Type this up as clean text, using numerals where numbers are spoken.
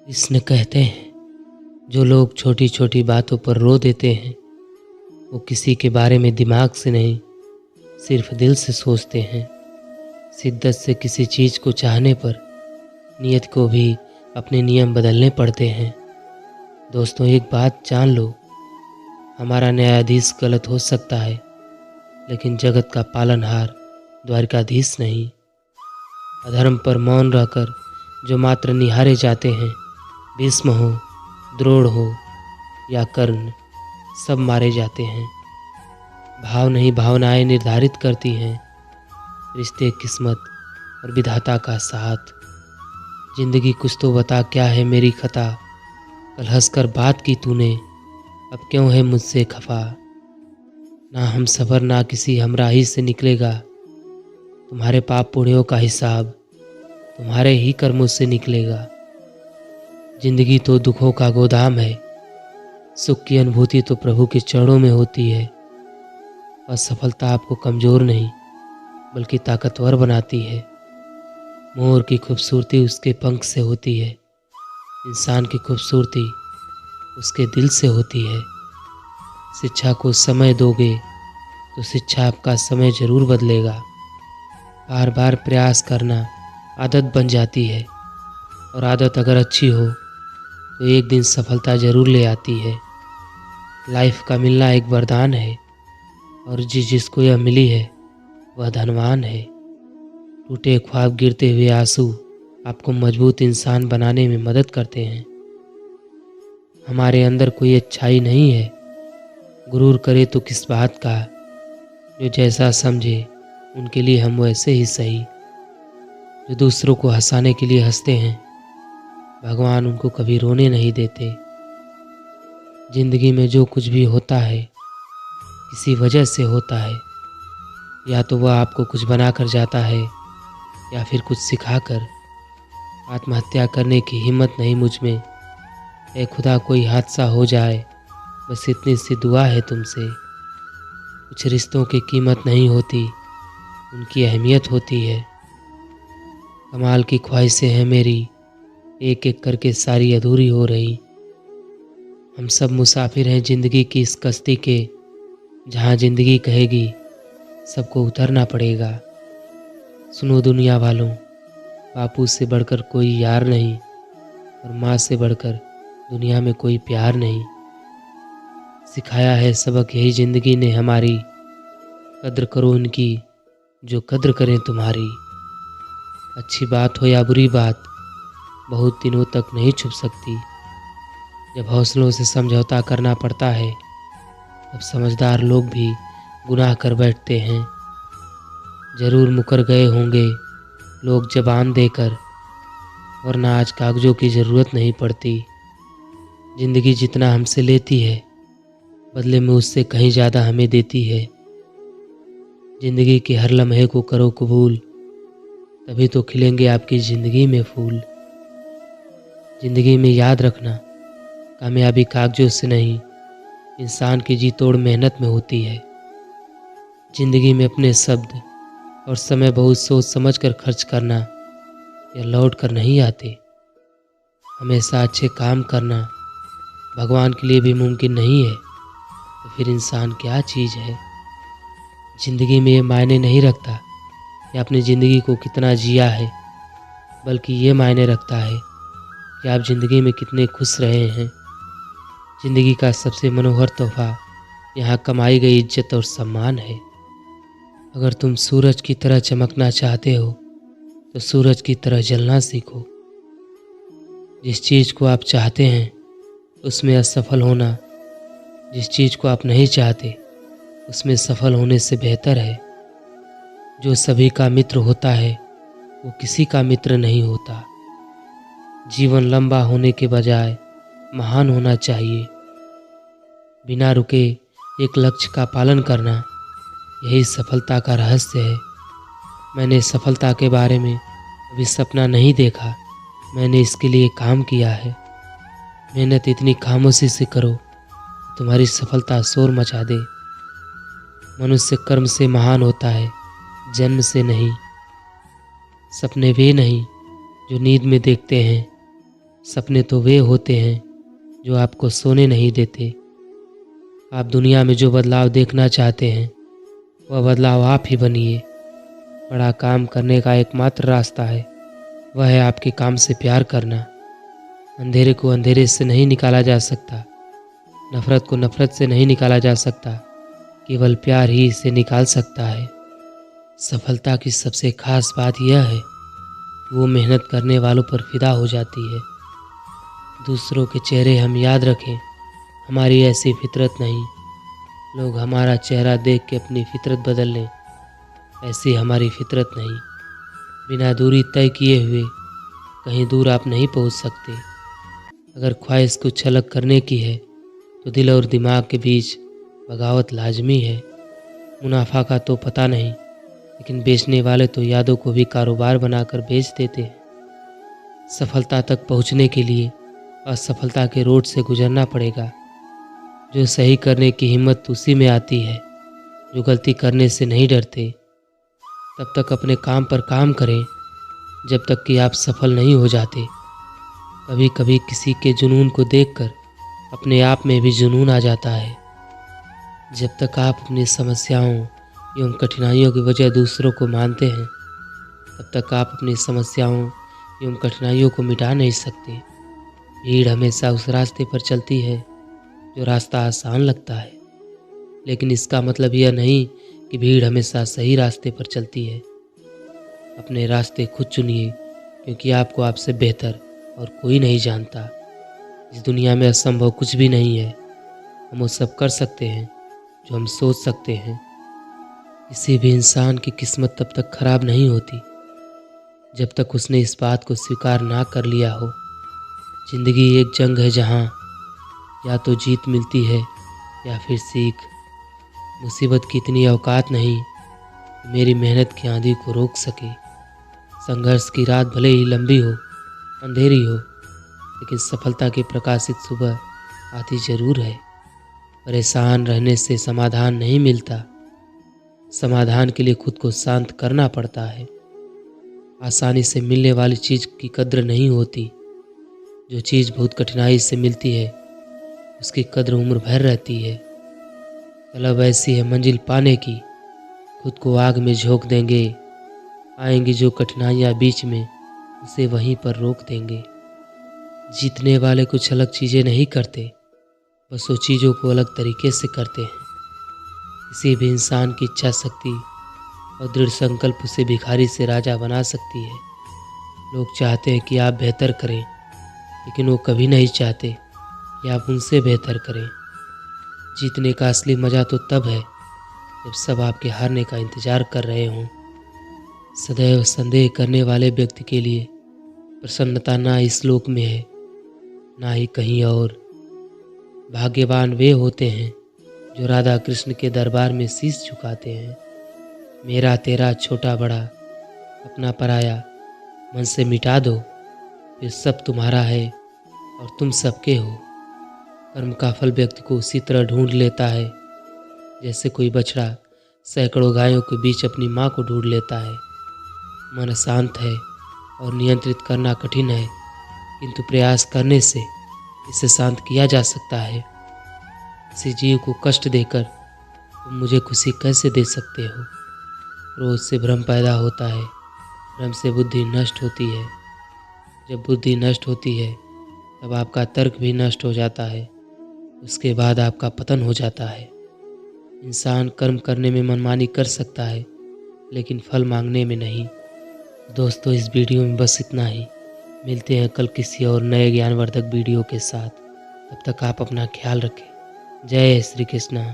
इसने कहते हैं जो लोग छोटी छोटी बातों पर रो देते हैं वो किसी के बारे में दिमाग से नहीं सिर्फ दिल से सोचते हैं। शिद्दत से किसी चीज़ को चाहने पर नियत को भी अपने नियम बदलने पड़ते हैं। दोस्तों, एक बात जान लो, हमारा न्यायाधीश गलत हो सकता है लेकिन जगत का पालनहार द्वारकाधीश नहीं। अधर्म पर मौन रहकर जो मात्र निहारे जाते हैं, भीष्म हो, द्रोण हो या कर्ण, सब मारे जाते हैं। भाव नहीं, भावनाएं निर्धारित करती हैं रिश्ते, किस्मत और विधाता का साथ। जिंदगी कुछ तो बता, क्या है मेरी खता? कल हंसकर बात की तूने, अब क्यों है मुझसे खफा? ना हम सफ़र ना किसी हमराही से निकलेगा, तुम्हारे पाप पुण्यों का हिसाब तुम्हारे ही कर्मों से निकलेगा। जिंदगी तो दुखों का गोदाम है, सुख की अनुभूति तो प्रभु के चरणों में होती है। असफलता आपको कमज़ोर नहीं बल्कि ताकतवर बनाती है। मोर की खूबसूरती उसके पंख से होती है, इंसान की खूबसूरती उसके दिल से होती है। शिक्षा को समय दोगे तो शिक्षा आपका समय ज़रूर बदलेगा। बार बार प्रयास करना आदत बन जाती है और आदत अगर अच्छी हो तो एक दिन सफलता ज़रूर ले आती है। लाइफ का मिलना एक वरदान है और जिसको यह मिली है वह धनवान है। टूटे ख्वाब, गिरते हुए आंसू आपको मजबूत इंसान बनाने में मदद करते हैं। हमारे अंदर कोई अच्छाई नहीं है, गुरूर करे तो किस बात का। जो जैसा समझे उनके लिए हम वैसे ही सही। जो दूसरों को हंसाने के लिए हंसते हैं, भगवान उनको कभी रोने नहीं देते। जिंदगी में जो कुछ भी होता है किसी वजह से होता है, या तो वह आपको कुछ बनाकर जाता है या फिर कुछ सिखाकर। आत्महत्या करने की हिम्मत नहीं मुझ में, ए खुदा कोई हादसा हो जाए, बस इतनी सी दुआ है तुमसे। कुछ रिश्तों की कीमत नहीं होती, उनकी अहमियत होती है। कमाल की ख्वाहिशें हैं मेरी, एक एक करके सारी अधूरी हो रही। हम सब मुसाफिर हैं ज़िंदगी की इस कश्ती के, जहाँ ज़िंदगी कहेगी सबको उतरना पड़ेगा। सुनो दुनिया वालों, बापू से बढ़कर कोई यार नहीं और माँ से बढ़कर दुनिया में कोई प्यार नहीं। सिखाया है सबक यही ज़िंदगी ने हमारी, कद्र करो उनकी जो कद्र करें तुम्हारी। अच्छी बात हो या बुरी बात बहुत दिनों तक नहीं छुप सकती। जब हौसलों से समझौता करना पड़ता है तब समझदार लोग भी गुनाह कर बैठते हैं। ज़रूर मुकर गए होंगे लोग ज़बान देकर, वरना आज कागज़ों की ज़रूरत नहीं पड़ती। ज़िंदगी जितना हमसे लेती है बदले में उससे कहीं ज़्यादा हमें देती है। ज़िंदगी के हर लम्हे को करो कबूल, तभी तो खिलेंगे आपकी ज़िंदगी में फूल। ज़िंदगी में याद रखना, कामयाबी कागज़ों से नहीं इंसान की जी तोड़ मेहनत में होती है। ज़िंदगी में अपने शब्द और समय बहुत सोच समझ कर खर्च करना या लौट कर नहीं आते। हमेशा अच्छे काम करना भगवान के लिए भी मुमकिन नहीं है, तो फिर इंसान क्या चीज़ है। ज़िंदगी में ये मायने नहीं रखता कि आपने ज़िंदगी को कितना जिया है, बल्कि ये मायने रखता है कि आप ज़िंदगी में कितने खुश रहे हैं। ज़िंदगी का सबसे मनोहर तोहफा यहाँ कमाई गई इज्जत और सम्मान है। अगर तुम सूरज की तरह चमकना चाहते हो तो सूरज की तरह जलना सीखो। जिस चीज़ को आप चाहते हैं उसमें असफल होना, जिस चीज़ को आप नहीं चाहते उसमें सफल होने से बेहतर है। जो सभी का मित्र होता है वो किसी का मित्र नहीं होता। जीवन लंबा होने के बजाय महान होना चाहिए। बिना रुके एक लक्ष्य का पालन करना, यही सफलता का रहस्य है। मैंने सफलता के बारे में कभी सपना नहीं देखा, मैंने इसके लिए काम किया है। मेहनत इतनी खामोशी से करो तुम्हारी सफलता शोर मचा दे। मनुष्य कर्म से महान होता है, जन्म से नहीं। सपने वे नहीं जो नींद में देखते हैं, सपने तो वे होते हैं जो आपको सोने नहीं देते। आप दुनिया में जो बदलाव देखना चाहते हैं वह बदलाव आप ही बनिए। बड़ा काम करने का एकमात्र रास्ता है, वह है आपके काम से प्यार करना। अंधेरे को अंधेरे से नहीं निकाला जा सकता, नफ़रत को नफ़रत से नहीं निकाला जा सकता, केवल प्यार ही इसे निकाल सकता है। सफलता की सबसे खास बात यह है कि वो मेहनत करने वालों पर फिदा हो जाती है। दूसरों के चेहरे हम याद रखें, हमारी ऐसी फितरत नहीं। लोग हमारा चेहरा देख के अपनी फितरत बदल लें, ऐसी हमारी फितरत नहीं। बिना दूरी तय किए हुए कहीं दूर आप नहीं पहुंच सकते। अगर ख्वाहिश को छलक करने की है तो दिल और दिमाग के बीच बगावत लाजमी है। मुनाफा का तो पता नहीं, लेकिन बेचने वाले तो यादों को भी कारोबार बनाकर बेच देते हैं। सफलता तक पहुंचने के लिए असफलता के रोड से गुजरना पड़ेगा। जो सही करने की हिम्मत उसी में आती है जो गलती करने से नहीं डरते। तब तक अपने काम पर काम करें जब तक कि आप सफल नहीं हो जाते। कभी कभी किसी के जुनून को देखकर अपने आप में भी जुनून आ जाता है। जब तक आप अपनी समस्याओं एवं कठिनाइयों की वजह दूसरों को मानते हैं, तब तक आप अपनी समस्याओं एवं कठिनाइयों को मिटा नहीं सकते। भीड़ हमेशा उस रास्ते पर चलती है जो रास्ता आसान लगता है, लेकिन इसका मतलब यह नहीं कि भीड़ हमेशा सही रास्ते पर चलती है। अपने रास्ते खुद चुनिए, क्योंकि आपको आपसे बेहतर और कोई नहीं जानता। इस दुनिया में असंभव कुछ भी नहीं है। हम वो सब कर सकते हैं जो हम सोच सकते हैं। किसी भी इंसान की किस्मत तब तक खराब नहीं होती जब तक उसने इस बात को स्वीकार ना कर लिया हो। जिंदगी एक जंग है जहाँ या तो जीत मिलती है या फिर सीख। मुसीबत की इतनी औकात नहीं कि मेरी मेहनत की आंधी को रोक सके। संघर्ष की रात भले ही लंबी हो, अंधेरी हो, लेकिन सफलता की प्रकाशित सुबह आती जरूर है। परेशान रहने से समाधान नहीं मिलता, समाधान के लिए खुद को शांत करना पड़ता है। आसानी से मिलने वाली चीज़ की कद्र नहीं होती। जो चीज़ बहुत कठिनाई से मिलती है उसकी कद्र उम्र भर रहती है। तलब ऐसी है मंजिल पाने की, खुद को आग में झोंक देंगे। आएंगी जो कठिनाइयाँ बीच में, उसे वहीं पर रोक देंगे। जीतने वाले कुछ अलग चीज़ें नहीं करते, बस वो चीज़ों को अलग तरीके से करते हैं। किसी भी इंसान की इच्छा शक्ति और दृढ़ संकल्प उसे भिखारी से राजा बना सकती है। लोग चाहते हैं कि आप बेहतर करें, लेकिन वो कभी नहीं चाहते कि आप उनसे बेहतर करें। जीतने का असली मज़ा तो तब है जब सब आपके हारने का इंतज़ार कर रहे हों। सदैव संदेह करने वाले व्यक्ति के लिए प्रसन्नता ना इस लोक में है, ना ही कहीं और। भाग्यवान वे होते हैं जो राधा कृष्ण के दरबार में शीश झुकाते हैं। मेरा तेरा छोटा बड़ा, अपना पराया मन से मिटा दो, फिर सब तुम्हारा है और तुम सबके हो। कर्म का फल व्यक्ति को उसी तरह ढूंढ लेता है जैसे कोई बछड़ा सैकड़ों गायों के बीच अपनी माँ को ढूंढ लेता है। मन शांत है और नियंत्रित करना कठिन है, किंतु प्रयास करने से इसे शांत किया जा सकता है। किसी जीव को कष्ट देकर तुम मुझे खुशी कैसे दे सकते हो? रोज से भ्रम पैदा होता है, भ्रम से बुद्धि नष्ट होती है। जब बुद्धि नष्ट होती है तब आपका तर्क भी नष्ट हो जाता है, उसके बाद आपका पतन हो जाता है। इंसान कर्म करने में मनमानी कर सकता है, लेकिन फल मांगने में नहीं। दोस्तों, इस वीडियो में बस इतना ही। मिलते हैं कल किसी और नए ज्ञानवर्धक वीडियो के साथ। तब तक आप अपना ख्याल रखें। जय श्री कृष्ण।